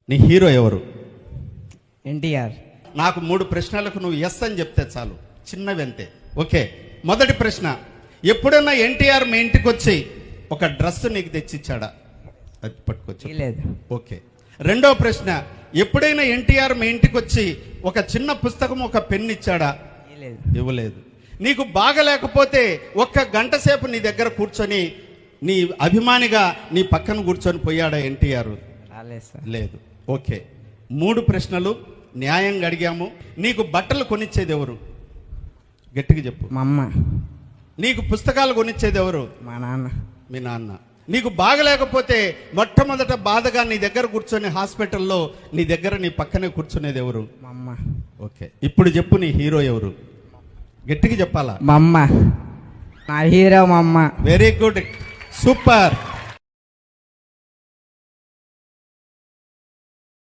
నీ హీరో ఎవరు? ఎన్టీఆర్. నాకు 3 ప్రశ్నలకు నువ్వు ఎస్ అని చెప్తే చాలు, చిన్నవి అంతే. ఓకే, మొదటి ప్రశ్న, ఎప్పుడన్నా ఎన్టీఆర్ మీ ఇంటికి వచ్చి ఒక డ్రెస్ నీకు తెచ్చిచ్చాడా? అది పట్టుకొచ్చి. లేదు. ఓకే. రెండో ప్రశ్న, ఎప్పుడైనా ఎన్టీఆర్ మీ ఇంటికి వచ్చి ఒక చిన్న పుస్తకం, ఒక పెన్ ఇచ్చాడా? లేదు. ఇవ్వలేదు. నీకు బాగలేకపోతే ఒక్క గంట సేపు నీ దగ్గర కూర్చొని నీ అభిమానిగా నీ పక్కన కూర్చొని పోయాడా ఎన్టీఆర్? రాలేదు సార్. లేదు. ఓకే, 3 ప్రశ్నలు న్యాయంగా అడిగాము. నీకు బట్టలు కొనిచ్చేది ఎవరు? గట్టిగా చెప్పు. మా అమ్మ. నీకు పుస్తకాలు కొనిచ్చేది ఎవరు? మా నాన్న. మీ నాన్న. నీకు బాగలేకపోతే మొట్టమొదట బాధగా నీ దగ్గర కూర్చొని హాస్పిటల్లో నీ దగ్గర నీ పక్కనే కూర్చునేది ఎవరు? మా అమ్మ. ఓకే, ఇప్పుడు చెప్పు, నీ హీరో ఎవరు? గట్టిగా చెప్పాలా? మా అమ్మ. నా హీరో మా అమ్మ. Very good, super.